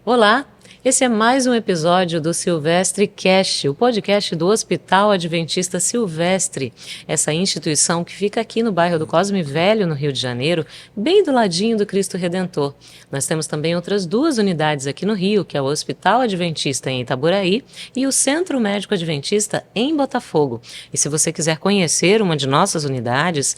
Olá, esse é mais um episódio do Silvestre Cast, o podcast do Hospital Adventista Silvestre, essa instituição que fica aqui no bairro do Cosme Velho, no Rio de Janeiro, bem do ladinho do Cristo Redentor. Nós temos também outras duas unidades aqui no Rio, que é o Hospital Adventista em Itaboraí e o Centro Médico Adventista em Botafogo. E se você quiser conhecer uma de nossas unidades,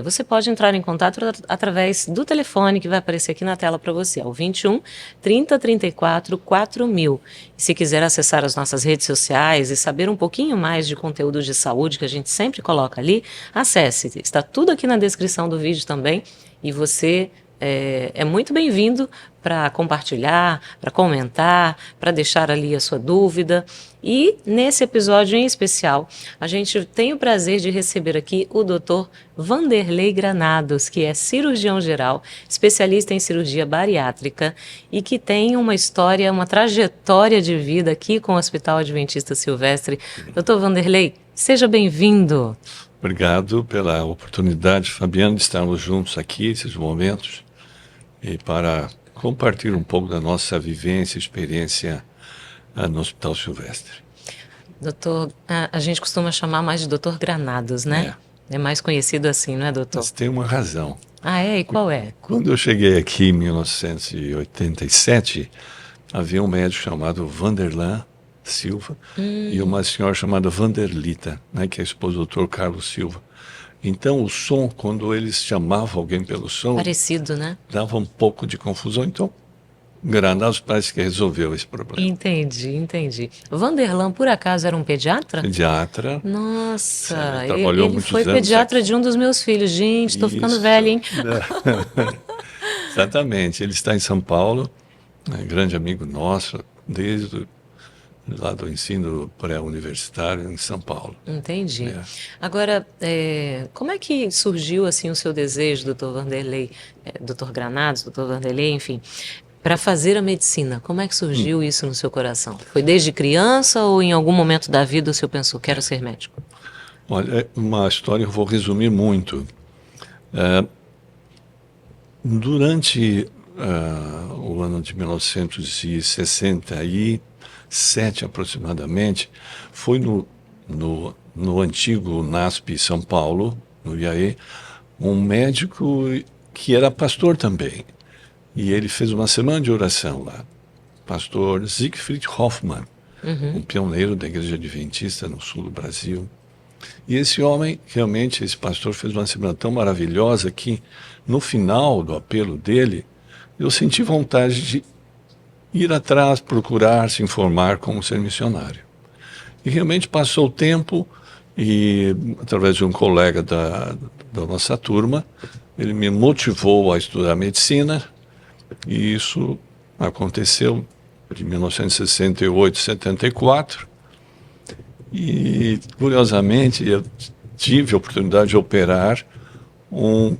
você pode entrar em contato através do telefone que vai aparecer aqui na tela para você, é o 21 30 34 4000. E se quiser acessar as nossas redes sociais e saber um pouquinho mais de conteúdo de saúde que a gente sempre coloca ali, acesse. Está tudo aqui na descrição do vídeo também e você é muito bem-vindo para compartilhar, para comentar, para deixar ali a sua dúvida. E nesse episódio em especial, a gente tem o prazer de receber aqui o Dr. Vanderlei Granados, que é cirurgião geral, especialista em cirurgia bariátrica e que tem uma história, uma trajetória de vida aqui com o Hospital Adventista Silvestre. Dr. Vanderlei, seja bem-vindo. Obrigado pela oportunidade, Fabiano, de estarmos juntos aqui, esses momentos, e para compartilhar um pouco da nossa vivência e experiência no Hospital Silvestre. Doutor, a gente costuma chamar mais de Dr. Granados, né? É mais conhecido assim, não é, doutor? Mas tem uma razão. Ah, é? E qual é? Quando eu cheguei aqui em 1987, havia um médico chamado Vanderlan Silva e uma senhora chamada Vanderlita, né, que é a esposa do Dr. Carlos Silva. Então, o som, quando eles chamavam alguém pelo som... Parecido, né? Dava um pouco de confusão. Então, Granados parece que resolveu esse problema. Entendi. Vanderlan, por acaso, era um pediatra? Pediatra. Nossa, ele foi pediatra aqui. de um dos meus filhos. Gente, estou ficando velha, hein? Exatamente. Ele está em São Paulo, grande amigo nosso, desde lá do ensino pré-universitário em São Paulo. Entendi. Agora, como é que surgiu assim o seu desejo, doutor Vanderlei, doutor Granados, doutor Vanderlei, enfim, para fazer a medicina? Como é que surgiu isso no seu coração? Foi desde criança ou em algum momento da vida o senhor pensou, quero ser médico? Olha, uma história eu vou resumir muito. Durante o ano de 1967 aproximadamente, foi no antigo NASP São Paulo, no IAE, um médico que era pastor também. E ele fez uma semana de oração lá. Pastor Siegfried Hoffmann, um pioneiro da Igreja Adventista no sul do Brasil. E esse homem, realmente, esse pastor fez uma semana tão maravilhosa que, no final do apelo dele, eu senti vontade de ir atrás, procurar, se informar como ser missionário. E realmente passou o tempo e, através de um colega da nossa turma, ele me motivou a estudar medicina e isso aconteceu de 1968 a 74. E, curiosamente, eu tive a oportunidade de operar um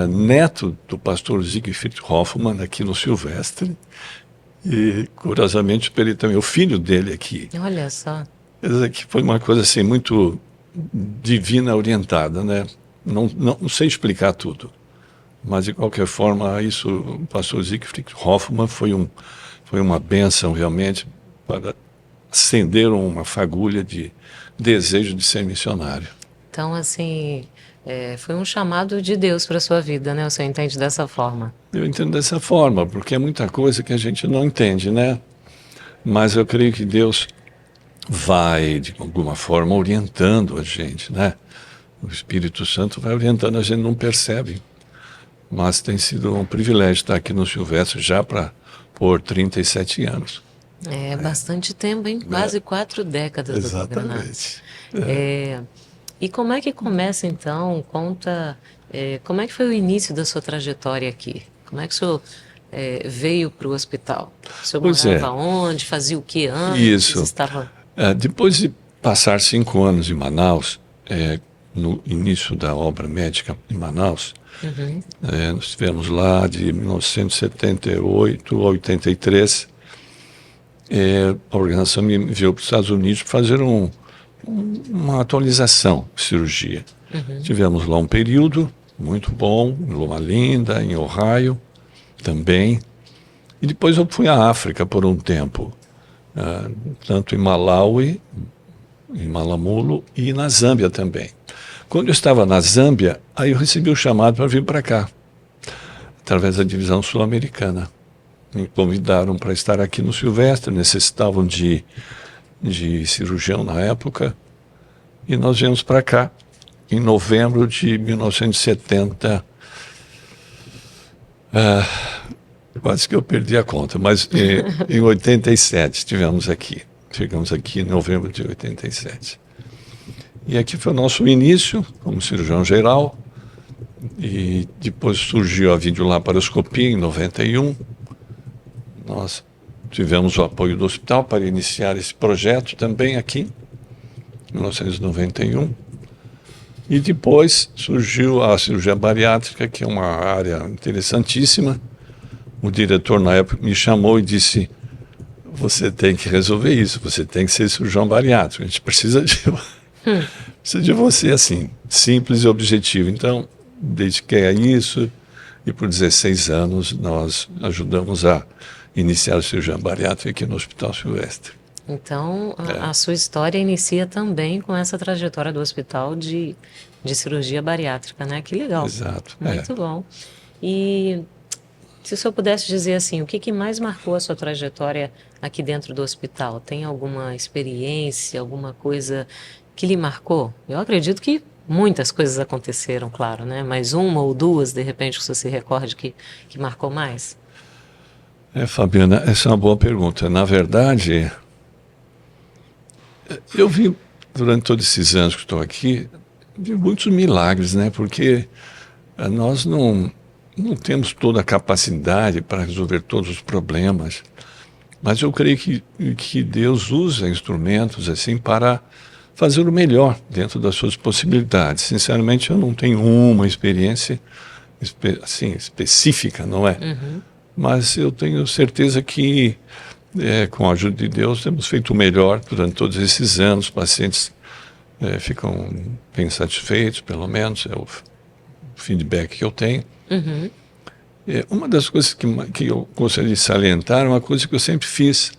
neto do pastor Siegfried Hoffmann aqui no Silvestre. E, curiosamente, operei também o filho dele aqui. Olha só. Que foi uma coisa assim, muito divina orientada, né? Não sei explicar tudo. Mas, de qualquer forma, isso, o pastor Siegfried Hoffmann foi uma bênção, realmente, para acender uma fagulha de desejo de ser missionário. Então, assim, foi um chamado de Deus para a sua vida, né? O senhor entende dessa forma? Eu entendo dessa forma, porque é muita coisa que a gente não entende, né? Mas eu creio que Deus vai, de alguma forma, orientando a gente, né? O Espírito Santo vai orientando, a gente não percebe. Mas tem sido um privilégio estar aqui no Silvestre já por 37 anos. Bastante tempo, hein? Quase 4 décadas. Exatamente. E como é que começa, então? Conta, como é que foi o início da sua trajetória aqui? Como é que o senhor veio para o hospital? O senhor morava onde? Fazia o que antes? Isso. Estava... Depois de passar 5 anos em Manaus, no início da obra médica em Manaus, nós estivemos lá de 1978 a 83. A organização me enviou para os Estados Unidos para fazer uma atualização de cirurgia. Tivemos lá um período muito bom, em Loma Linda, em Ohio também. E depois eu fui à África por um tempo, tanto em Malawi, em Malamulo e na Zâmbia também. Quando eu estava na Zâmbia, aí eu recebi o chamado para vir para cá, através da divisão sul-americana. Me convidaram para estar aqui no Silvestre, necessitavam de cirurgião na época, e nós viemos para cá em novembro de 1970. Quase que eu perdi a conta, mas em 87 estivemos aqui. Chegamos aqui em novembro de 87. E aqui foi o nosso início como cirurgião geral, e depois surgiu a videolaparoscopia em 91. Nós tivemos o apoio do hospital para iniciar esse projeto também aqui, em 1991. E depois surgiu a cirurgia bariátrica, que é uma área interessantíssima. O diretor, na época, me chamou e disse: você tem que resolver isso, você tem que ser cirurgião bariátrico, a gente precisa de você, assim, simples e objetivo. Então, dediquei a isso, e por 16 anos nós ajudamos a iniciar a cirurgia bariátrica aqui no Hospital Silvestre. Então, a sua história inicia também com essa trajetória do hospital de cirurgia bariátrica, né? Que legal. Exato. Muito bom. E se o senhor pudesse dizer assim, o que mais marcou a sua trajetória aqui dentro do hospital? Tem alguma experiência, alguma coisa que lhe marcou? Eu acredito que muitas coisas aconteceram, claro, né? Mas uma ou duas, de repente, que você se recorde que marcou mais? Fabiana, essa é uma boa pergunta. Na verdade, eu vi, durante todos esses anos que estou aqui, vi muitos milagres, né? Porque nós não temos toda a capacidade para resolver todos os problemas, mas eu creio que Deus usa instrumentos assim para fazer o melhor dentro das suas possibilidades. Sinceramente, eu não tenho uma experiência assim, específica, não é? Uhum. Mas eu tenho certeza que, com a ajuda de Deus, temos feito o melhor durante todos esses anos. Os pacientes ficam bem satisfeitos, pelo menos, é o feedback que eu tenho. Uhum. Uma das coisas que eu gostaria de salientar, uma coisa que eu sempre fiz,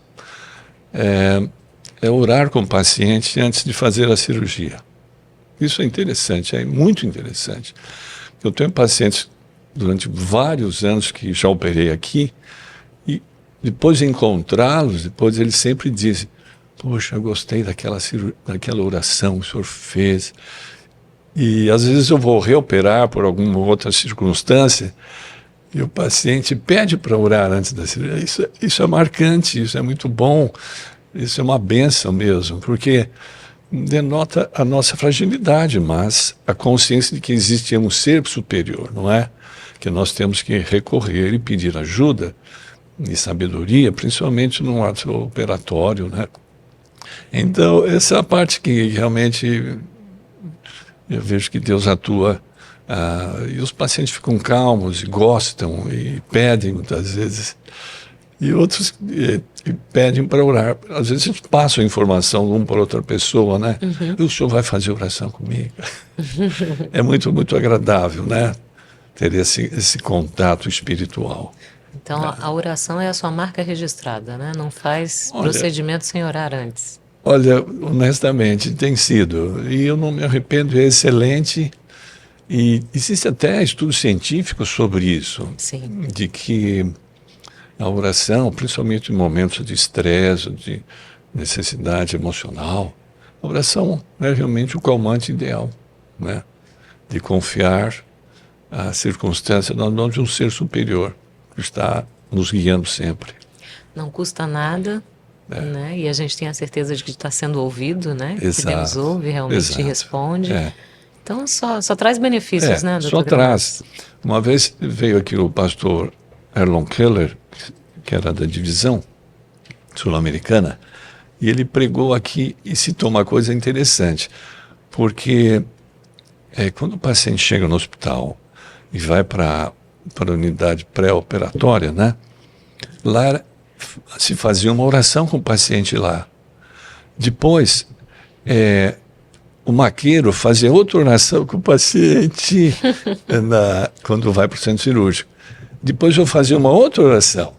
é orar com o paciente antes de fazer a cirurgia. Isso é interessante, é muito interessante. Eu tenho pacientes durante vários anos que já operei aqui, e depois de encontrá-los, depois eles sempre dizem: poxa, eu gostei daquela oração que o senhor fez. E às vezes eu vou reoperar por alguma outra circunstância, e o paciente pede para orar antes da cirurgia. Isso é marcante, isso é muito bom, isso é uma bênção mesmo, porque denota a nossa fragilidade, mas a consciência de que existe um ser superior, não é? Que nós temos que recorrer e pedir ajuda e sabedoria, principalmente no ato operatório, né? Então, essa é a parte que realmente eu vejo que Deus atua, e os pacientes ficam calmos e gostam e pedem muitas vezes, e outros pedem para orar. Às vezes eles passam a informação um para outra pessoa, né? Uhum. O senhor vai fazer oração comigo? É muito, muito agradável, né? Ter esse contato espiritual. Então, a oração é a sua marca registrada, né? Não faz procedimento sem orar antes. Olha, honestamente, tem sido. E eu não me arrependo, é excelente. E existe até estudo científico sobre isso. Sim. De que a oração, principalmente em momentos de estresse, de necessidade emocional, a oração é realmente o calmante ideal, né? De confiar a circunstância na mão de um ser superior que está nos guiando sempre. Não custa nada, né? E a gente tem a certeza de que está sendo ouvido, né? Exato. Que Deus ouve, realmente Exato. responde. Então só traz benefícios, né, doutor? Só traz. Uma vez veio aqui o pastor Erlon Keller, que era da divisão sul-americana, e ele pregou aqui e citou uma coisa interessante, porque quando o paciente chega no hospital e vai para a unidade pré-operatória, né? Lá se fazia uma oração com o paciente lá. Depois, o maqueiro fazia outra oração com o paciente quando vai para o centro cirúrgico. Depois eu fazia uma outra oração.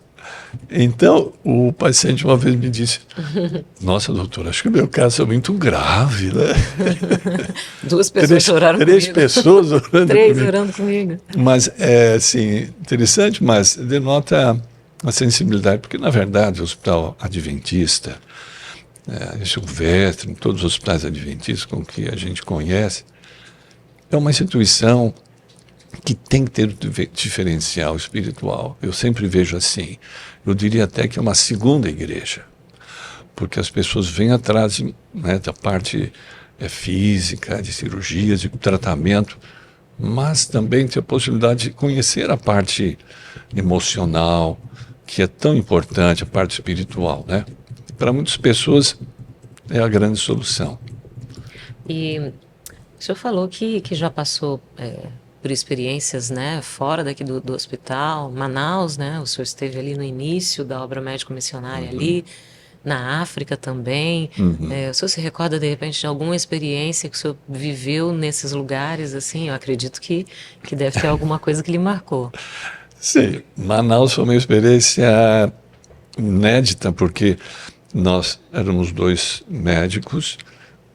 Então, o paciente uma vez me disse, nossa, doutor, acho que o meu caso é muito grave, né? 2 pessoas oraram Três comigo. pessoas orando 3 comigo. orando comigo. Mas é, assim, interessante, mas denota a sensibilidade, porque, na verdade, o Hospital Adventista, Silvestre, todos os hospitais adventistas com que a gente conhece, é uma instituição que tem que ter um diferencial espiritual. Eu sempre vejo assim. Eu diria até que é uma segunda igreja, porque as pessoas vêm atrás, né, da parte física, de cirurgias, de tratamento, mas também tem a possibilidade de conhecer a parte emocional, que é tão importante, a parte espiritual, né? Para muitas pessoas é a grande solução. E o senhor falou que já passou por experiências, né, fora daqui do hospital, Manaus, né? O senhor esteve ali no início da obra médico-missionária ali, na África também. O senhor se recorda, de repente, de alguma experiência que o senhor viveu nesses lugares, assim? Eu acredito que deve ter alguma coisa que lhe marcou. Sim, Manaus foi uma experiência inédita, porque nós éramos 2 médicos,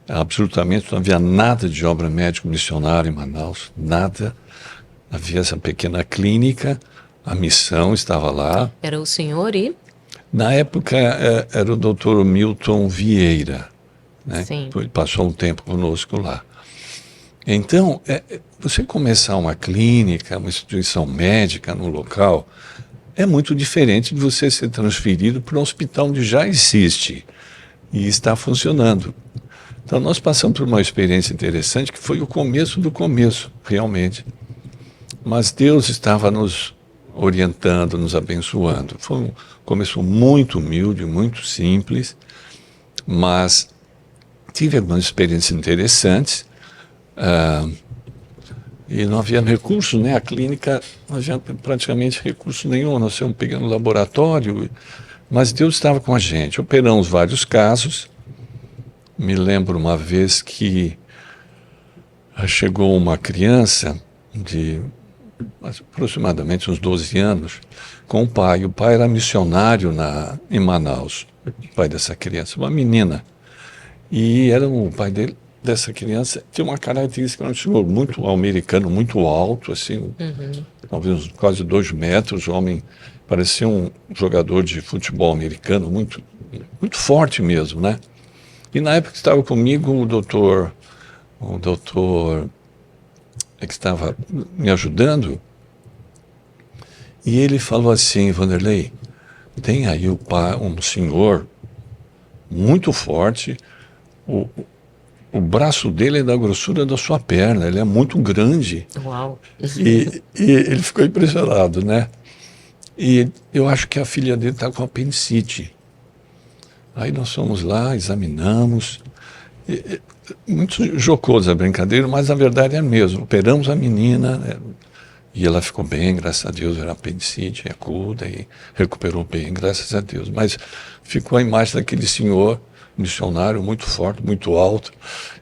absolutamente não havia nada de obra médico-missionária em Manaus, nada. Havia essa pequena clínica, a missão estava lá. Era o senhor e... Na época era o doutor Milton Vieira, né? Sim. Ele passou um tempo conosco lá. Então, você começar uma clínica, uma instituição médica no local, é muito diferente de você ser transferido para um hospital onde já existe e está funcionando. Então, nós passamos por uma experiência interessante que foi o começo do começo, realmente. Mas Deus estava nos orientando, nos abençoando. Foi um começo muito humilde, muito simples, mas tive algumas experiências interessantes. E não havia recurso, né? A clínica não havia praticamente recurso nenhum, nós tínhamos pegando laboratório, mas Deus estava com a gente. Operamos vários casos. Me lembro uma vez que chegou uma criança de aproximadamente uns 12 anos com o pai. O pai era missionário em Manaus, o pai dessa criança, uma menina. E era o pai dessa criança tinha uma característica, um senhor muito americano, muito alto, assim, talvez quase 2 metros, o homem parecia um jogador de futebol americano, muito, muito forte mesmo, né? E na época que estava comigo o doutor que estava me ajudando, e ele falou assim, Vanderlei, tem aí um senhor muito forte, o braço dele é da grossura da sua perna, ele é muito grande. Uau! E ele ficou impressionado, né? E eu acho que a filha dele está com apendicite. Aí nós fomos lá, examinamos. Muito jocosa a brincadeira, mas na verdade é mesmo. Operamos a menina, né? E ela ficou bem, graças a Deus, era apendicite aguda e recuperou bem, graças a Deus. Mas ficou a imagem daquele senhor missionário muito forte, muito alto,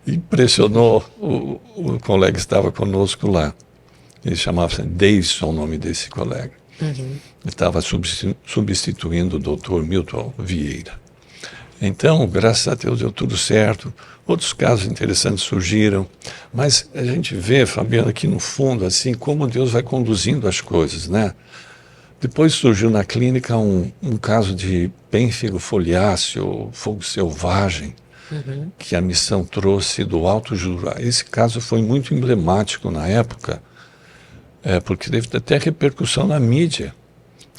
impressionou o colega que estava conosco lá. Ele chamava-se Deison, o nome desse colega. Ele estava substituindo o doutor Milton Vieira. Então, graças a Deus, deu tudo certo. Outros casos interessantes surgiram, mas a gente vê, Fabiano, aqui no fundo, assim, como Deus vai conduzindo as coisas, né? Depois surgiu na clínica um caso de pênfigo foliáceo, fogo selvagem, que a missão trouxe do Alto Jura. Esse caso foi muito emblemático na época, porque teve até repercussão na mídia.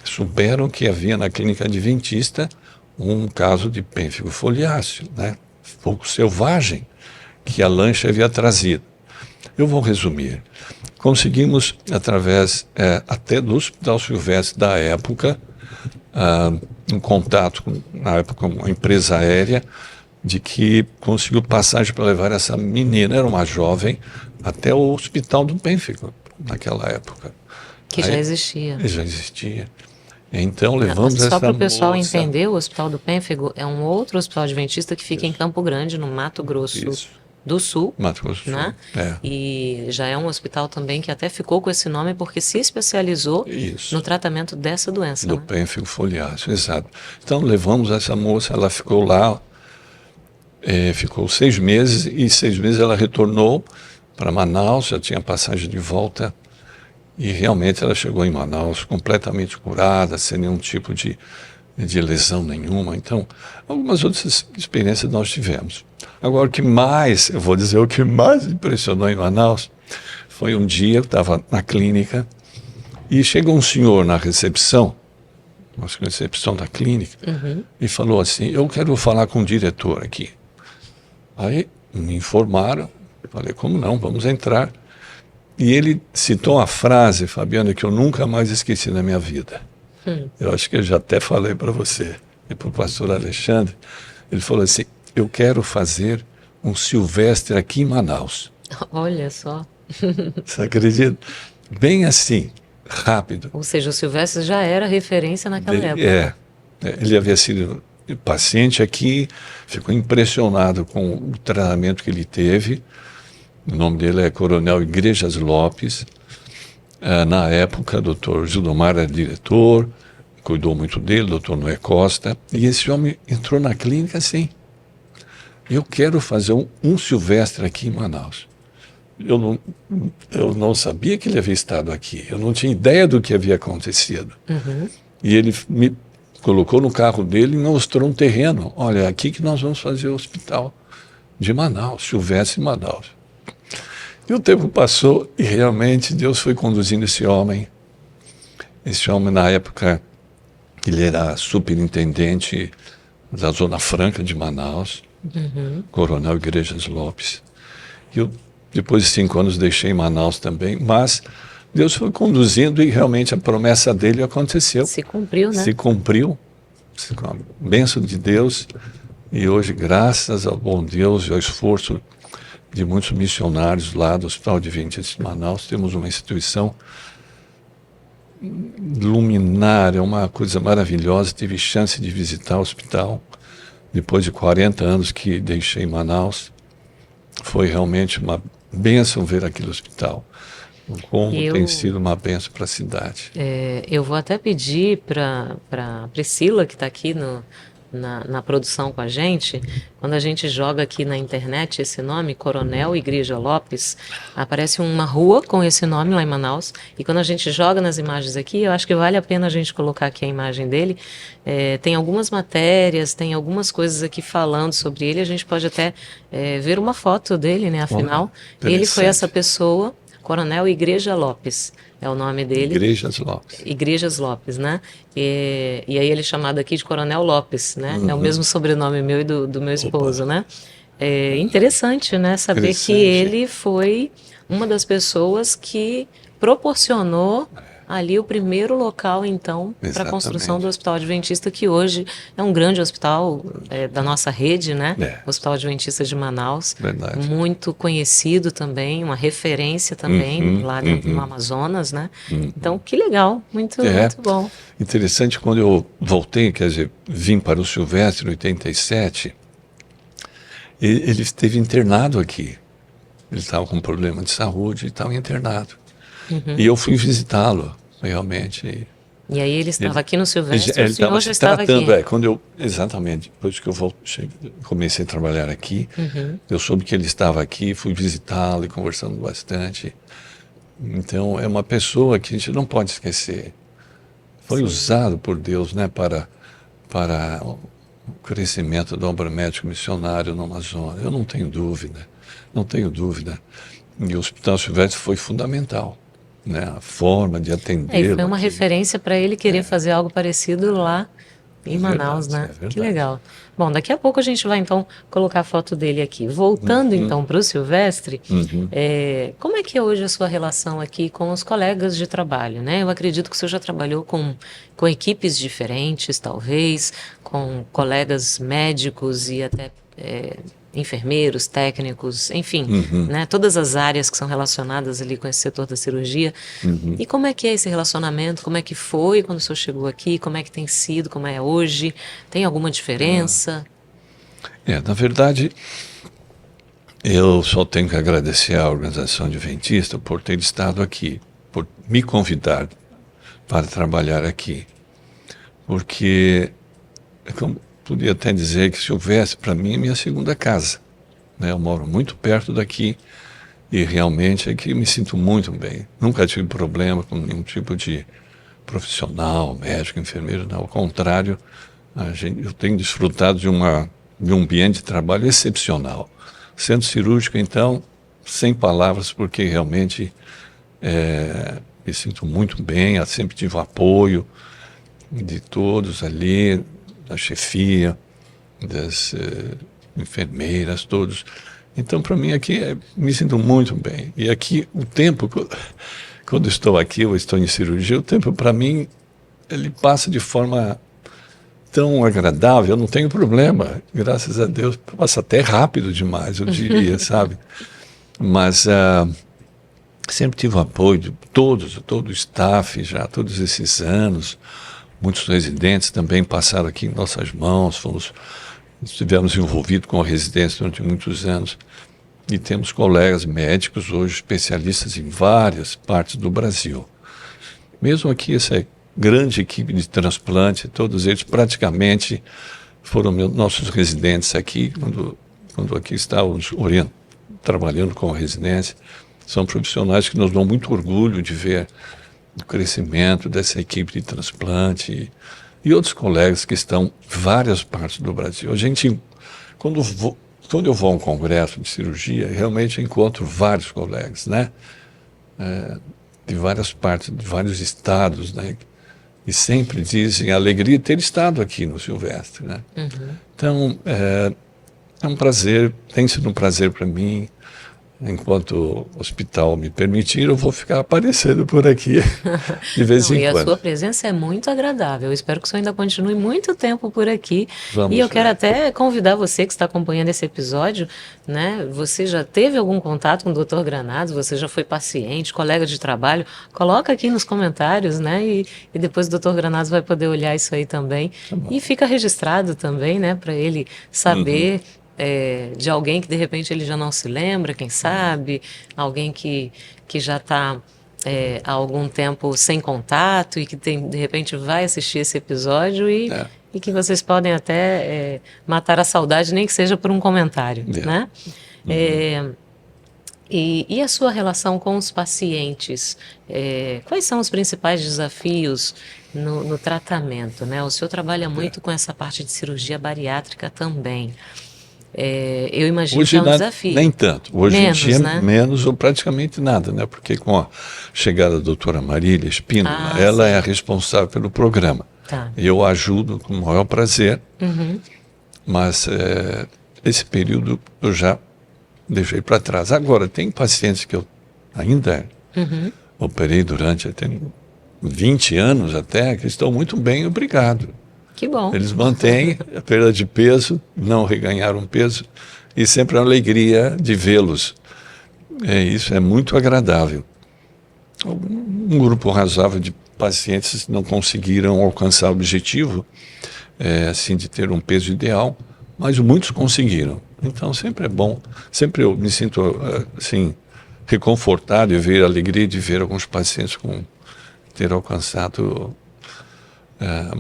Souberam que havia na clínica adventista um caso de pênfigo foliáceo, né? Fogo selvagem, que a lancha havia trazido. Eu vou resumir. Conseguimos, através até do Hospital Silvestre da época, um contato na época com uma empresa aérea, de que conseguiu passagem para levar essa menina, era uma jovem, até o Hospital do Pênfigo, naquela época. Que já existia. Já existia. Então levamos essa moça... Só para o pessoal entender, o Hospital do Pênfigo é um outro hospital adventista que fica em Campo Grande, no Mato Grosso do Sul, Mato Grosso do Sul. né? É. E já é um hospital também que até ficou com esse nome porque se especializou Isso. no tratamento dessa doença, Do né? pênfilo foliáceo, exato. Então levamos essa moça, ela ficou lá, ficou 6 meses, e 6 meses ela retornou para Manaus, já tinha passagem de volta, e realmente ela chegou em Manaus completamente curada, sem nenhum tipo de lesão nenhuma. Então, algumas outras experiências nós tivemos. Agora, eu vou dizer, o que mais impressionou em Manaus foi um dia, eu estava na clínica, e chegou um senhor na recepção da clínica, e falou assim, eu quero falar com o diretor aqui. Aí me informaram, falei, como não, vamos entrar. E ele citou uma frase, Fabiana, que eu nunca mais esqueci na minha vida. Eu acho que eu já até falei para você e para o pastor Alexandre. Ele falou assim, eu quero fazer um Silvestre aqui em Manaus. Olha só. Você acredita? Bem assim, rápido. Ou seja, o Silvestre já era referência naquela época. Ele havia sido paciente aqui, ficou impressionado com o tratamento que ele teve. O nome dele é Coronel Igrejas Lopes. Na época, o doutor Gildomar era diretor, cuidou muito dele, doutor Noé Costa. E esse homem entrou na clínica assim. Eu quero fazer um Silvestre aqui em Manaus. Eu não sabia que ele havia estado aqui. Eu não tinha ideia do que havia acontecido. E ele me colocou no carro dele e mostrou um terreno. Olha, é aqui que nós vamos fazer o hospital de Manaus, Silvestre em Manaus. E o tempo passou e realmente Deus foi conduzindo esse homem. Esse homem, na época, ele era superintendente da Zona Franca de Manaus, Coronel Igrejas Lopes. E eu, depois de 5 anos, deixei Manaus também, mas Deus foi conduzindo e realmente a promessa dele aconteceu. Se cumpriu, né? Se cumpriu, com a bênção de Deus. E hoje, graças ao bom Deus e ao esforço de muitos missionários lá do Hospital Adventista de Manaus, temos uma instituição luminária, uma coisa maravilhosa. Tive chance de visitar o hospital depois de 40 anos que deixei Manaus. Foi realmente uma bênção ver aquele hospital. Como tem sido uma bênção para a cidade. Eu vou até pedir para Priscila, que está aqui na produção com a gente, quando a gente joga aqui na internet esse nome, Coronel Igreja Lopes, aparece uma rua com esse nome lá em Manaus, e quando a gente joga nas imagens aqui, eu acho que vale a pena a gente colocar aqui a imagem dele. Tem algumas matérias, tem algumas coisas aqui falando sobre ele, a gente pode até ver uma foto dele, né, afinal. Ele foi essa pessoa, Coronel Igreja Lopes, é o nome dele. Igrejas Lopes. Igrejas Lopes, né? E aí ele é chamado aqui de Coronel Lopes, né? É o mesmo sobrenome meu e do meu esposo, né? É interessante, né? Saber que ele foi uma das pessoas que proporcionou ali o primeiro local, então, para a construção do Hospital Adventista, que hoje é um grande hospital da nossa rede, né? Hospital Adventista de Manaus. Verdade. Muito conhecido também, uma referência também lá dentro no Amazonas, né? Então, que legal, muito bom. Interessante, quando eu voltei, quer dizer, vim para o Silvestre em 87, ele esteve internado aqui. Ele estava com um problema de saúde e estava internado. E eu fui visitá-lo, realmente. E aí ele estava aqui no Silvestre, o senhor já estava tratando, aqui. Exatamente, depois que eu comecei a trabalhar aqui, eu soube que ele estava aqui, fui visitá-lo e conversando bastante. Então, é uma pessoa que a gente não pode esquecer. Foi usado por Deus, né, para o crescimento da obra médico missionário no Amazonas. Eu não tenho dúvida. E o Hospital Silvestre foi fundamental, né? A forma de atender. E foi uma referência para ele querer fazer algo parecido lá em Manaus, né? Que legal. Bom, daqui a pouco a gente vai então colocar a foto dele aqui. Voltando então para o Silvestre, como é que é hoje a sua relação aqui com os colegas de trabalho, né? Eu acredito que o senhor já trabalhou com equipes diferentes, talvez, com colegas médicos e até enfermeiros, técnicos, enfim, né, todas as áreas que são relacionadas ali com esse setor da cirurgia. E como é que é esse relacionamento? Como é que foi quando o senhor chegou aqui? Como é que tem sido? Como é hoje? Tem alguma diferença? Na verdade, Eu só tenho que agradecer à Organização Adventista por ter estado aqui, por me convidar para trabalhar aqui. Porque eu podia até dizer que Silvestre, para mim, é minha segunda casa, né? Eu moro muito perto daqui e realmente aqui me sinto muito bem. Nunca tive problema com nenhum tipo de profissional, médico, enfermeiro, não. Ao contrário, eu tenho desfrutado de um ambiente de trabalho excepcional. Centro cirúrgico, então, sem palavras, porque realmente me sinto muito bem, eu sempre tive o apoio de todos ali, da chefia, das enfermeiras, todos. Então, para mim, aqui, me sinto muito bem. E aqui, o tempo, quando estou aqui, ou estou em cirurgia, o tempo, para mim, ele passa de forma tão agradável, eu não tenho problema, graças a Deus, passa até rápido demais, eu diria, sabe? Mas sempre tive o apoio de todo o staff já, todos esses anos, muitos residentes também passaram aqui em nossas mãos, estivemos envolvidos com a residência durante muitos anos e temos colegas médicos hoje especialistas em várias partes do Brasil. Mesmo aqui, essa grande equipe de transplante, todos eles praticamente foram nossos residentes aqui, quando aqui estávamos trabalhando com a residência. São profissionais que nos dão muito orgulho de ver o crescimento dessa equipe de transplante e outros colegas que estão em várias partes do Brasil. A gente, quando eu vou a um congresso de cirurgia, realmente encontro vários colegas, né? De várias partes, de vários estados, né? E sempre dizem a alegria de ter estado aqui no Silvestre, né? Uhum. Então, é um prazer, tem sido um prazer para mim. Enquanto o hospital me permitir, eu vou ficar aparecendo por aqui de vez em quando. E a sua presença é muito agradável. Eu espero que o senhor ainda continue muito tempo por aqui. Vamos e eu quero até convidar você que está acompanhando esse episódio, né? Você já teve algum contato com o Dr. Granados? Você já foi paciente, colega de trabalho? Coloca aqui nos comentários, né? E depois o Dr. Granados vai poder olhar isso aí também. E fica registrado também, né? Para ele saber... de alguém que de repente ele já não se lembra, quem sabe, alguém que já está há algum tempo sem contato e que de repente vai assistir esse episódio e que vocês podem até matar a saudade, nem que seja por um comentário, né? Uhum. E a sua relação com os pacientes? Quais são os principais desafios no tratamento, né? O senhor trabalha muito com essa parte de cirurgia bariátrica também. Eu imagino hoje que é um desafio. Nem tanto. Hoje menos, em dia, né? menos ou praticamente nada, né? Porque com a chegada da doutora Marília Espínola, ela é a responsável pelo programa. Tá. Eu ajudo com o maior prazer, mas esse período eu já deixei para trás. Agora, tem pacientes que eu ainda operei durante até 20 anos até, que estão muito bem, obrigado. Que bom. Eles mantêm a perda de peso, não reganharam peso, e sempre a alegria de vê-los. Isso é muito agradável. Um grupo razoável de pacientes não conseguiram alcançar o objetivo, assim, de ter um peso ideal, mas muitos conseguiram. Então sempre é bom, sempre eu me sinto assim, reconfortado e ver a alegria de ver alguns pacientes ter alcançado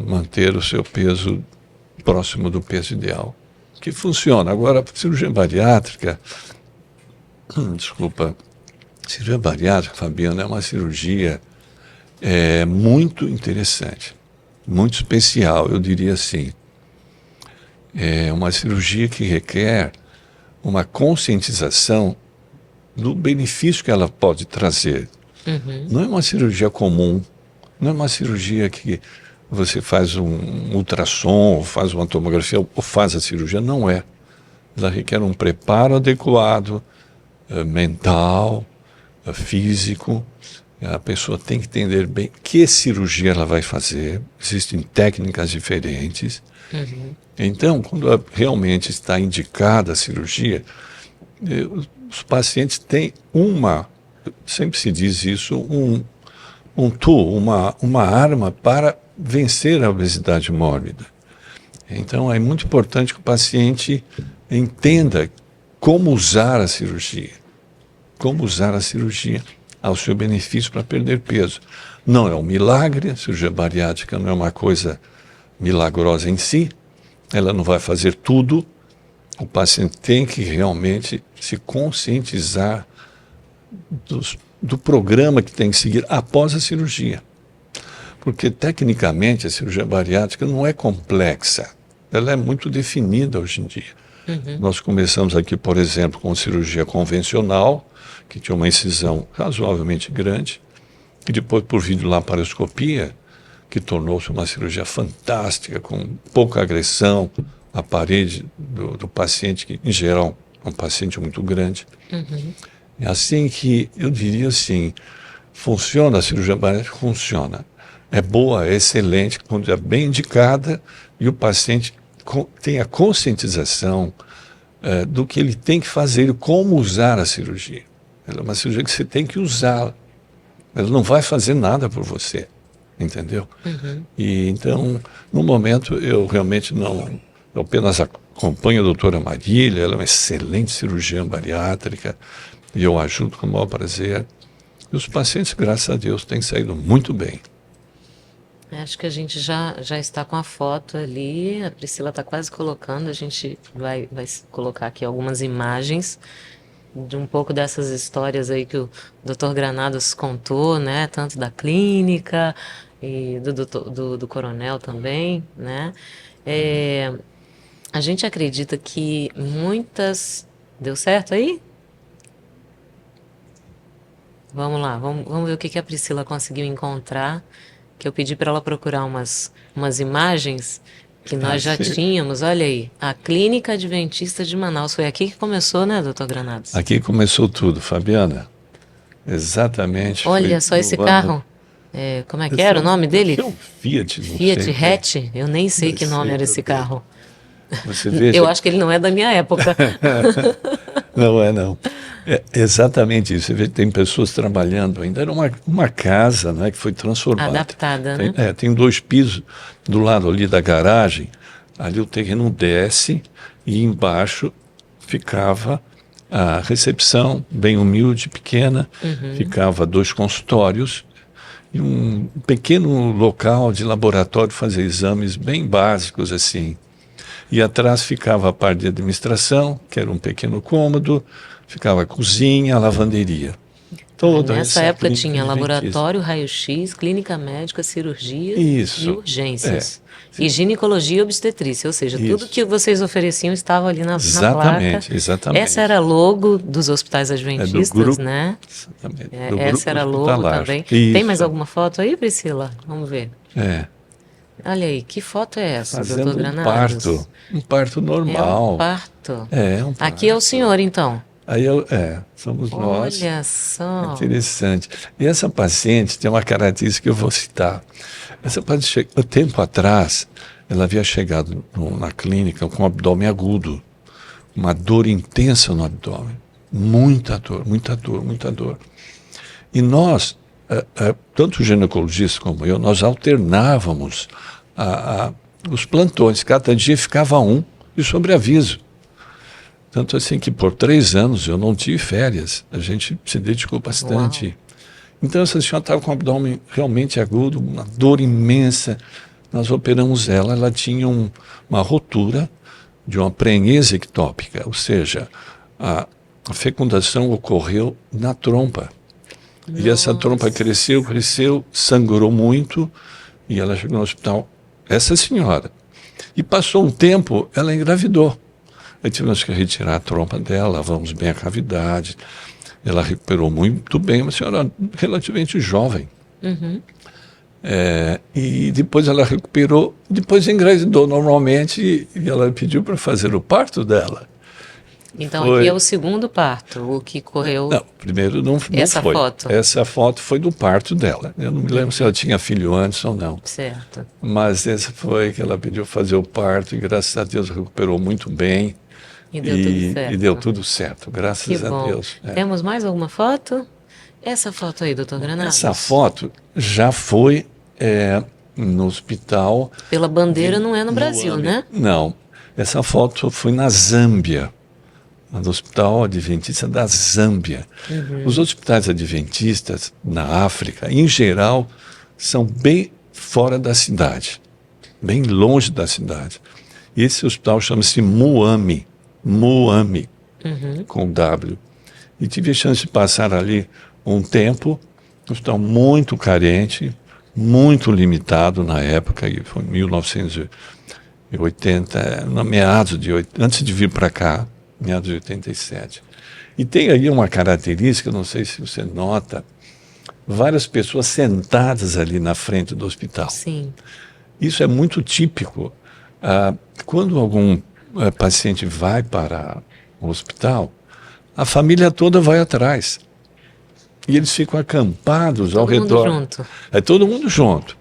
manter o seu peso próximo do peso ideal, que funciona. Agora, a cirurgia bariátrica, cirurgia bariátrica, Fabiano, é uma cirurgia muito interessante, muito especial, eu diria assim. É uma cirurgia que requer uma conscientização do benefício que ela pode trazer. Não é uma cirurgia comum, não é uma cirurgia que você faz um ultrassom, ou faz uma tomografia, ou faz a cirurgia. Não é. Ela requer um preparo adequado, mental, físico. A pessoa tem que entender bem que cirurgia ela vai fazer. Existem técnicas diferentes. Então, quando realmente está indicada a cirurgia, os pacientes têm sempre se diz isso, um tool, uma arma para vencer a obesidade mórbida. Então, é muito importante que o paciente entenda como usar a cirurgia. Como usar a cirurgia ao seu benefício para perder peso. Não é um milagre, a cirurgia bariátrica não é uma coisa milagrosa em si, ela não vai fazer tudo. O paciente tem que realmente se conscientizar do programa que tem que seguir após a cirurgia. Porque, tecnicamente, a cirurgia bariátrica não é complexa. Ela é muito definida hoje em dia. Nós começamos aqui, por exemplo, com cirurgia convencional, que tinha uma incisão razoavelmente grande, e depois por videolaparoscopia, que tornou-se uma cirurgia fantástica, com pouca agressão à parede do paciente, que, em geral, é um paciente muito grande. É assim que, eu diria assim, funciona a cirurgia bariátrica? Funciona. É boa, é excelente, quando é bem indicada e o paciente tem a conscientização do que ele tem que fazer e como usar a cirurgia. Ela é uma cirurgia que você tem que usar. Ela não vai fazer nada por você, entendeu? E então, no momento, eu realmente não... Eu apenas acompanho a doutora Marília, ela é uma excelente cirurgiã bariátrica e eu ajudo com o maior prazer. E os pacientes, graças a Deus, têm saído muito bem. Acho que a gente já está com a foto ali, a Priscila está quase colocando, a gente vai colocar aqui algumas imagens de um pouco dessas histórias aí que o Dr. Granados contou, né, tanto da clínica e do coronel também, né. A gente acredita que muitas... Deu certo aí? Vamos lá, vamos ver o que a Priscila conseguiu encontrar, que eu pedi para ela procurar umas imagens que nós já tínhamos. Olha aí, a Clínica Adventista de Manaus. Foi aqui que começou, né, doutor Granados? Aqui começou tudo, Fabiana. Exatamente. Olha só esse carro. Como é que era o nome dele? É um Fiat, não Fiat sei. Hatch? Eu nem sei que nome era esse carro. Você veja... Eu acho que ele não é da minha época. Não é, não. É exatamente isso. Você vê que tem pessoas trabalhando ainda. Era uma casa, né, que foi transformada. Adaptada, né? Tem 2 pisos do lado ali da garagem. Ali o terreno desce e embaixo ficava a recepção, bem humilde, pequena. Ficava 2 consultórios e um pequeno local de laboratório, fazer exames bem básicos assim. E atrás ficava a parte de administração, que era um pequeno cômodo, ficava a cozinha, a lavanderia. Nessa época tinha laboratório, raio-x, clínica médica, cirurgia e urgências. E ginecologia e obstetrícia, ou seja, tudo que vocês ofereciam estava ali na placa. Exatamente. Essa era a logo dos hospitais adventistas, grupo, né? Exatamente. Essa era a logo também. Isso. Tem mais alguma foto aí, Priscila? Vamos ver. Olha aí, que foto é essa, fazendo doutor Granados? Um parto normal. É um parto. É um parto. Aqui é o senhor, então. Aí somos nós. Olha só. Interessante. E essa paciente tem uma característica que eu vou citar. Essa paciente, tempo atrás, ela havia chegado na clínica com abdômen agudo, uma dor intensa no abdômen, muita dor. E nós, tanto o ginecologista como eu, nós alternávamos os plantões. Cada dia ficava um de sobreaviso. Tanto assim que por 3 anos eu não tive férias. A gente se dedicou bastante. Uau. Então essa senhora estava com o abdômen realmente agudo, uma dor imensa. Nós operamos ela. Ela tinha uma rotura de uma prenese ectópica, ou seja, a fecundação ocorreu na trompa. E essa trompa cresceu, sangrou muito, e ela chegou no hospital, essa senhora. E passou um tempo, ela engravidou. Aí tivemos que retirar a trompa dela, lavamos bem a cavidade. Ela recuperou muito bem, uma senhora relativamente jovem. E depois ela recuperou, depois engravidou normalmente, e ela pediu para fazer o parto dela. Então aqui é o segundo parto, o que correu... Não, primeiro não essa foi. Foto. Essa foto foi do parto dela. Eu não me lembro se ela tinha filho antes ou não. Certo. Mas essa foi que ela pediu fazer o parto e graças a Deus recuperou muito bem. E deu tudo certo. E deu tudo certo, graças a Deus. Temos mais alguma foto? Essa foto aí, doutor Granados? Essa foto já foi no hospital... Pela bandeira não é no Brasil, né? Não, essa foto foi na Zâmbia. no Hospital Adventista da Zâmbia. Os hospitais adventistas na África, em geral, são bem fora da cidade, bem longe da cidade. Esse hospital chama-se Muame, com W. E tive a chance de passar ali um tempo, um hospital muito carente, muito limitado na época, e foi em 1980, antes de vir para cá, meados de 87. E tem aí uma característica, não sei se você nota, várias pessoas sentadas ali na frente do hospital. Sim. Isso é muito típico. Quando algum paciente vai para o hospital, a família toda vai atrás. E eles ficam acampados ao redor. Todo mundo junto. É todo mundo junto.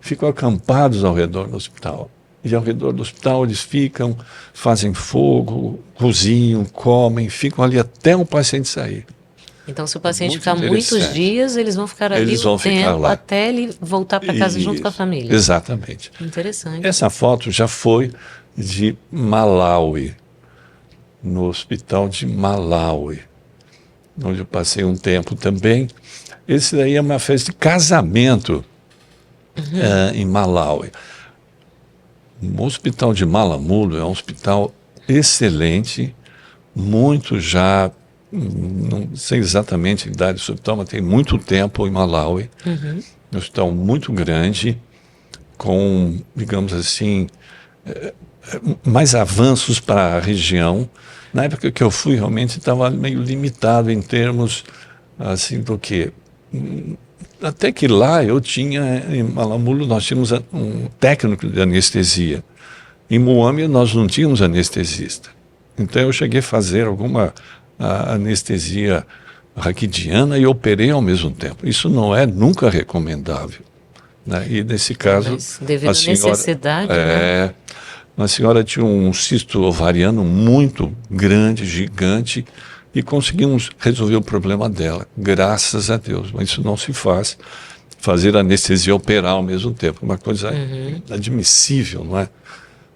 Ficam acampados ao redor do hospital. E ao redor do hospital eles ficam, fazem fogo, cozinham, comem, ficam ali até o paciente sair. Então, se o paciente Muito ficar muitos dias, eles vão ficar ali Eles vão o ficar tempo lá. até ele voltar para casa junto com a família. Exatamente. Interessante. Essa foto já foi de Malawi, no hospital de Malawi, onde eu passei um tempo também. Esse daí é uma festa de casamento em Malawi. O hospital de Malamulo é um hospital excelente, muito já, não sei exatamente a idade do hospital, mas tem muito tempo em Malawi. Um hospital muito grande, com, digamos assim, mais avanços para a região. Na época que eu fui, realmente estava meio limitado em termos assim do que. Até que lá eu tinha, em Malamulo, nós tínhamos um técnico de anestesia. Em Muame nós não tínhamos anestesista. Então eu cheguei a fazer alguma anestesia raquidiana e operei ao mesmo tempo. Isso não é nunca recomendável, né? E nesse caso, Mas devido à senhora, necessidade, né? a senhora tinha um cisto ovariano muito grande, gigante, e conseguimos resolver o problema dela, graças a Deus. Mas isso não se faz, fazer anestesia e operar ao mesmo tempo, uma coisa inadmissível, não é?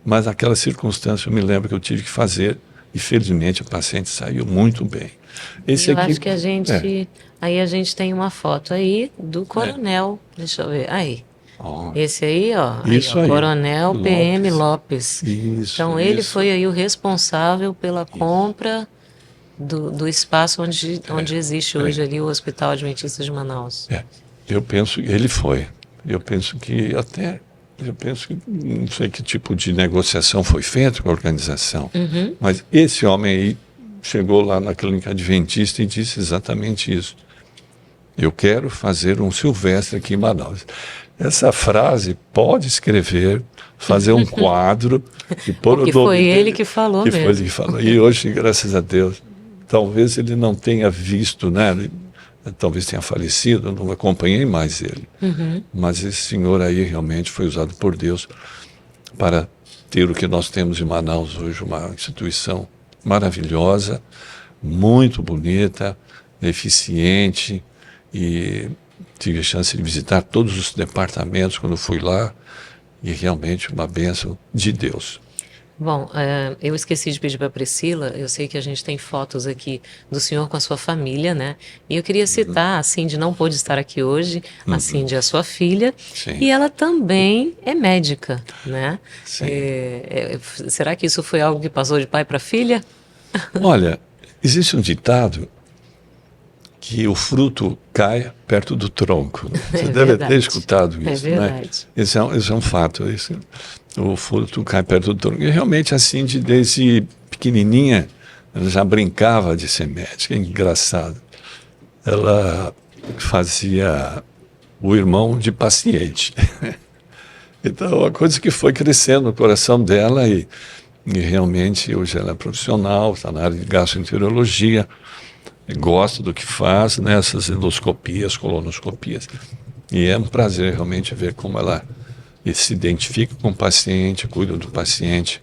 Mas naquela circunstância eu me lembro que eu tive que fazer, e felizmente a paciente saiu muito bem. Eu acho que a gente, aí a gente tem uma foto aí do coronel, deixa eu ver, aí. Esse aí, ó, Isso aí, Coronel PM Lopes. Isso, então ele isso. foi aí o responsável pela compra do espaço onde existe hoje ali o Hospital Adventista de Manaus. Eu penso que ele foi. Eu penso que não sei que tipo de negociação foi feita com a organização, mas esse homem aí chegou lá na clínica adventista e disse exatamente isso. Eu quero fazer um Silvestre aqui em Manaus. Essa frase pode escrever, fazer um quadro e pôr o nome foi dele, ele que falou mesmo. Foi ele que falou. E hoje, graças a Deus, talvez ele não tenha visto, né? Talvez tenha falecido, eu não acompanhei mais ele. Mas esse senhor aí realmente foi usado por Deus para ter o que nós temos em Manaus hoje, uma instituição maravilhosa, muito bonita, eficiente, e tive a chance de visitar todos os departamentos quando fui lá, e realmente uma bênção de Deus. Bom, eu esqueci de pedir para a Priscila, eu sei que a gente tem fotos aqui do senhor com a sua família, né? E eu queria citar, a Cindy não pôde estar aqui hoje, a Cindy é a sua filha, e ela também é médica, né? Será que isso foi algo que passou de pai para filha? Olha, existe um ditado que o fruto cai perto do tronco. Você deve ter escutado isso, verdade. Né? Esse é um fato. O fruto cai perto do tronco. E realmente, assim, desde pequenininha, ela já brincava de ser médica. É engraçado. Ela fazia o irmão de paciente. Então, uma coisa que foi crescendo no coração dela e realmente hoje ela é profissional, está na área de gastroenterologia, gosta do que faz, nessas endoscopias, colonoscopias. E é um prazer realmente ver como ela se identifica com o paciente, cuida do paciente.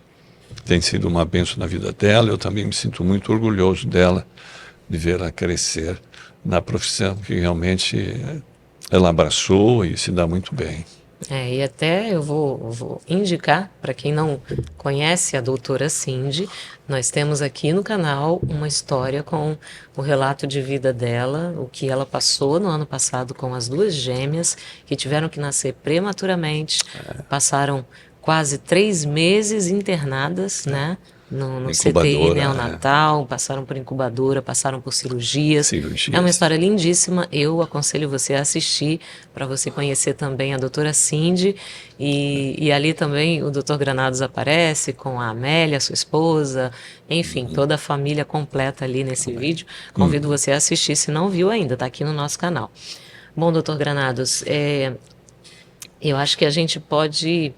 Tem sido uma bênção na vida dela. Eu também me sinto muito orgulhoso dela, de vê-la crescer na profissão que realmente ela abraçou e se dá muito bem. E até eu vou indicar, para quem não conhece a doutora Cindy, nós temos aqui no canal uma história com o relato de vida dela, o que ela passou no ano passado com as duas gêmeas, que tiveram que nascer prematuramente, passaram quase 3 meses internadas, né? No CTI Incubadora, neonatal, passaram por incubadora, passaram por cirurgias. É uma cirurgias. história lindíssima. Eu aconselho você a assistir para você conhecer também a doutora Cindy. E ali também o doutor Granados aparece com a Amélia, sua esposa, enfim, toda a família completa ali nesse vídeo. Convido você a assistir se não viu ainda, está aqui no nosso canal. Bom, doutor Granados, eu acho que a gente pode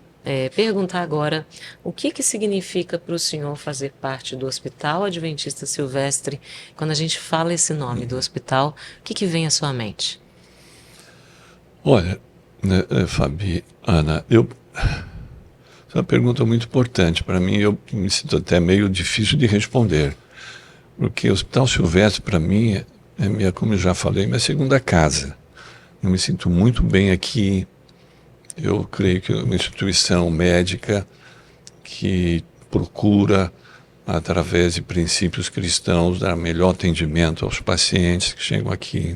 perguntar agora o que significa para o senhor fazer parte do Hospital Adventista Silvestre. Quando a gente fala esse nome do hospital, o que vem à sua mente? Olha, né, Fabi, Ana, essa é uma pergunta muito importante para mim. Eu me sinto até meio difícil de responder, porque o Hospital Silvestre, para mim, como eu já falei, minha segunda casa. Eu me sinto muito bem aqui. Eu creio que é uma instituição médica que procura, através de princípios cristãos, dar melhor atendimento aos pacientes que chegam aqui.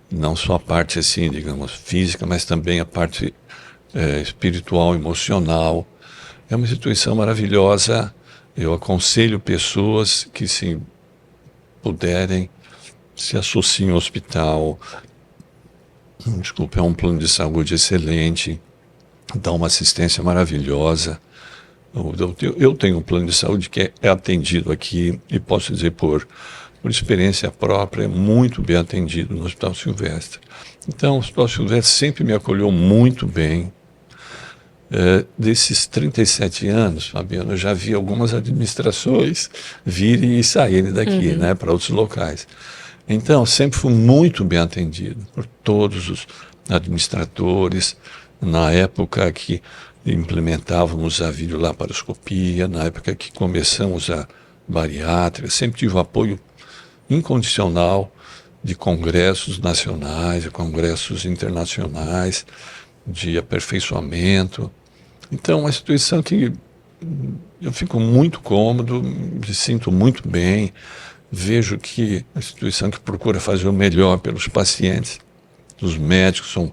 Não só a parte, assim, digamos, física, mas também a parte espiritual, emocional. É uma instituição maravilhosa. Eu aconselho pessoas que, se puderem, se associem ao hospital. Desculpa, é um plano de saúde excelente, dá uma assistência maravilhosa. Eu tenho um plano de saúde que é atendido aqui, e posso dizer por experiência própria, é muito bem atendido no Hospital Silvestre. Então, o Hospital Silvestre sempre me acolheu muito bem. Desses 37 anos, Fabiano, eu já vi algumas administrações virem e saírem daqui, né, para outros locais. Então, sempre fui muito bem atendido por todos os administradores. Na época que implementávamos a videolaparoscopia, na época que começamos a bariátrica, sempre tive o apoio incondicional de congressos nacionais, de congressos internacionais, de aperfeiçoamento. Então, é uma instituição que eu fico muito cômodo, me sinto muito bem. Vejo que é uma instituição que procura fazer o melhor pelos pacientes. Os médicos são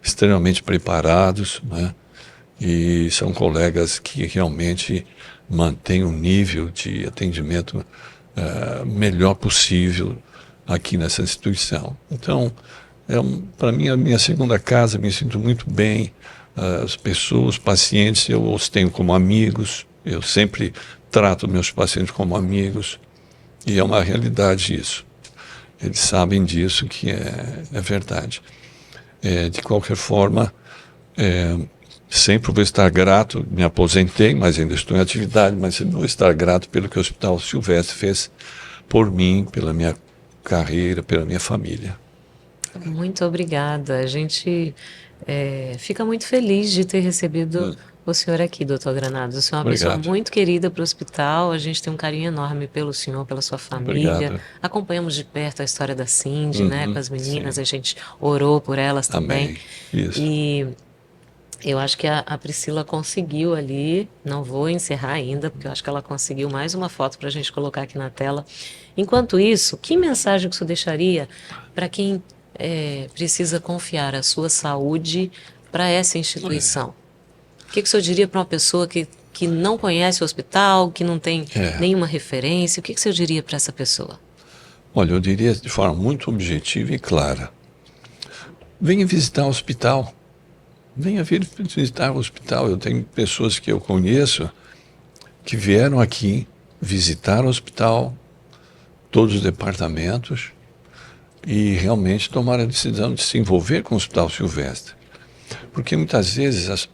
extremamente preparados, né? E são colegas que realmente mantêm o nível de atendimento melhor possível aqui nessa instituição. Então, para mim, a minha segunda casa, me sinto muito bem. As pessoas, os pacientes, eu os tenho como amigos. Eu sempre trato meus pacientes como amigos. E é uma realidade isso. Eles sabem disso, que é verdade. De qualquer forma, sempre vou estar grato. Me aposentei, mas ainda estou em atividade, mas sempre vou estar grato pelo que o Hospital Silvestre fez por mim, pela minha carreira, pela minha família. Muito obrigada. A gente fica muito feliz de ter recebido o senhor aqui, doutor Granados. O senhor é uma pessoa muito querida para o hospital. A gente tem um carinho enorme pelo senhor, pela sua família. Obrigado. Acompanhamos de perto a história da Cindy, né, com as meninas. Sim. A gente orou por elas também. Amém. Isso. E eu acho que a Priscila conseguiu ali, não vou encerrar ainda, porque eu acho que ela conseguiu mais uma foto para a gente colocar aqui na tela. Enquanto isso, que mensagem que você deixaria para quem precisa confiar a sua saúde para essa instituição? O que o senhor diria para uma pessoa que não conhece o hospital, que não tem nenhuma referência? O que o senhor diria para essa pessoa? Olha, eu diria de forma muito objetiva e clara. Venha visitar o hospital. Venha visitar o hospital. Eu tenho pessoas que eu conheço que vieram aqui, visitaram o hospital, todos os departamentos, e realmente tomaram a decisão de se envolver com o Hospital Silvestre. Porque muitas vezes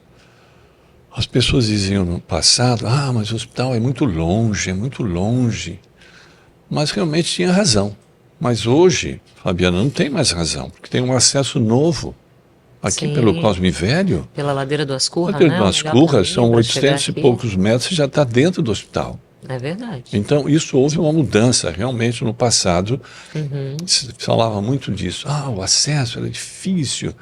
as pessoas diziam no passado, mas o hospital é muito longe. Mas realmente tinha razão. Mas hoje, Fabiana, não tem mais razão, porque tem um acesso novo aqui. Sim. Pelo Cosme Velho. Pela Ladeira do Ascurra, né? Ladeira do Ascurra, são 800 e poucos metros e já está dentro do hospital. É verdade. Então, isso houve uma mudança. Realmente, no passado, se falava muito disso. O acesso era difícil.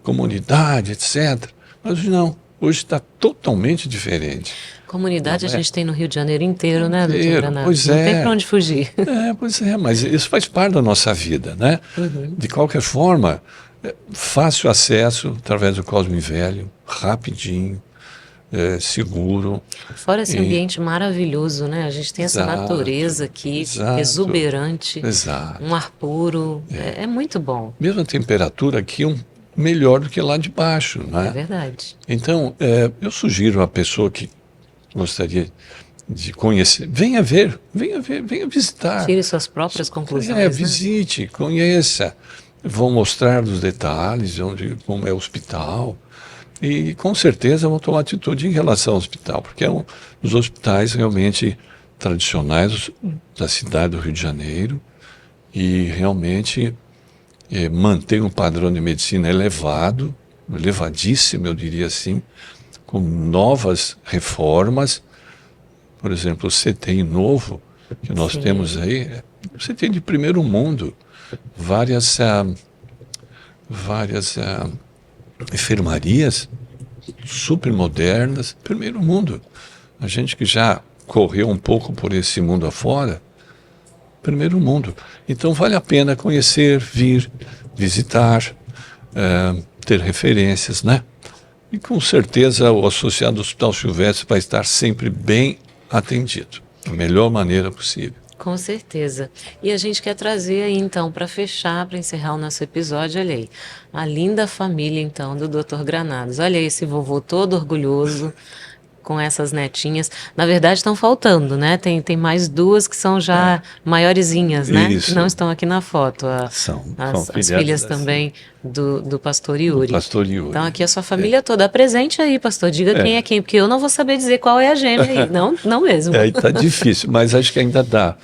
comunidade, etc. Mas não, hoje está totalmente diferente. Comunidade Não a é? gente tem no Rio de Janeiro inteiro, né, doutor Inteiro, Granado? pois Não tem é. para onde fugir. Pois é, mas isso faz parte da nossa vida, né? De qualquer forma, fácil acesso através do Cosme Velho, rapidinho, seguro. Fora esse E- ambiente maravilhoso, né? A gente tem essa Exato, natureza aqui, exato, exuberante, exato. um ar puro. É muito bom. Mesmo a temperatura aqui é melhor do que lá de baixo, não É é? verdade. Então, eu sugiro a pessoa que gostaria de conhecer, venha ver, venha visitar. Tire suas próprias conclusões, né? Visite, conheça. Vão mostrar os detalhes, como é o hospital. E com certeza vão tomar atitude em relação ao hospital, porque é um dos hospitais realmente tradicionais da cidade do Rio de Janeiro e realmente mantém um padrão de medicina elevado, elevadíssimo, eu diria assim, com novas reformas. Por exemplo, o CTI novo que nós Sim. temos aí, o CTI de primeiro mundo, várias enfermarias super modernas, primeiro mundo. A gente que já correu um pouco por esse mundo afora, primeiro mundo. Então vale a pena conhecer, vir, visitar, ter referências, né? E com certeza o associado do Hospital Silvestre vai estar sempre bem atendido, da melhor maneira possível. Com certeza. E a gente quer trazer aí, então, para fechar, para encerrar o nosso episódio, olha aí, a linda família, então, do Dr. Granados. Olha aí esse vovô todo orgulhoso, com essas netinhas. Na verdade, estão faltando, né? Tem mais duas que são já maiorzinhas, né? Isso. Que não estão aqui na foto. São As filhas filhas assim. também do pastor Yuri. Pastor Yuri. Então, aqui a sua família toda. Apresente aí, pastor. Diga quem é quem, porque eu não vou saber dizer qual é a gêmea aí. Não mesmo. Aí tá difícil, mas acho que ainda dá.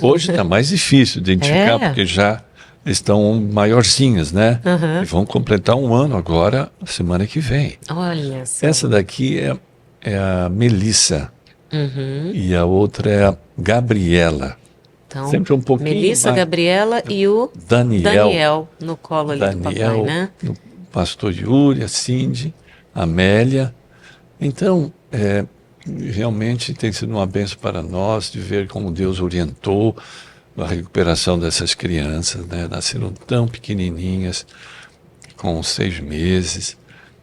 Hoje está mais difícil de identificar, porque já estão maiorzinhas, né? E vão completar 1 ano agora, semana que vem. Olha só. Essa daqui é a Melissa e a outra é a Gabriela. Então, Sempre um pouquinho Melissa, mais. Gabriela e o Daniel no colo ali do papai, Daniel, né? o pastor Yuri, a Cindy, a Amélia. Então, realmente tem sido uma bênção para nós de ver como Deus orientou a recuperação dessas crianças, né? Nasceram tão pequenininhas, com 6 meses,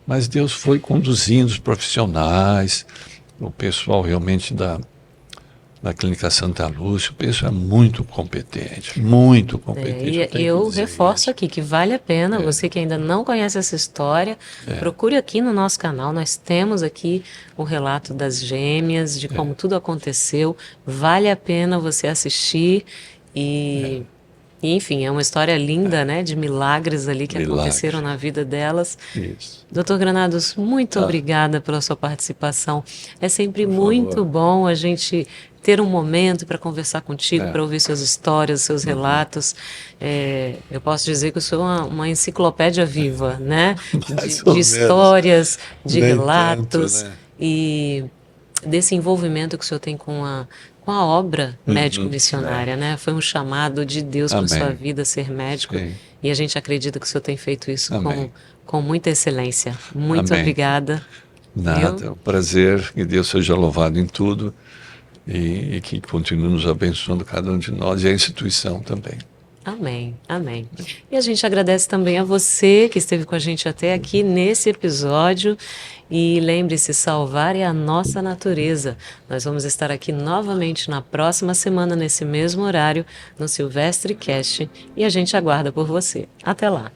mas Deus foi conduzindo os profissionais, o pessoal realmente da Clínica Santa Lúcia, o pessoal é muito competente, muito competente. E eu reforço aqui que vale a pena, você que ainda não conhece essa história, procure aqui no nosso canal, nós temos aqui o relato das gêmeas, de como tudo aconteceu, vale a pena você assistir e enfim, é uma história linda, né, de milagres ali que aconteceram na vida delas. Isso. Doutor Granados, muito obrigada pela sua participação. É sempre muito bom a gente ter um momento para conversar contigo, para ouvir suas histórias, seus relatos. Eu posso dizer que eu sou uma enciclopédia viva, né? De histórias, de Nem relatos tanto, né? e desse envolvimento que o senhor tem com a obra médico-missionária, né? Foi um chamado de Deus para sua vida ser médico. Sim. E a gente acredita que o senhor tem feito isso Amém. com muita excelência. Muito Amém. obrigada. Nada, Viu? é um prazer, que Deus seja louvado em tudo e que continue nos abençoando cada um de nós e a instituição também. Amém, amém. E a gente agradece também a você que esteve com a gente até aqui nesse episódio. E lembre-se, salvar é a nossa natureza. Nós vamos estar aqui novamente na próxima semana, nesse mesmo horário, no Silvestre Cast. E a gente aguarda por você. Até lá.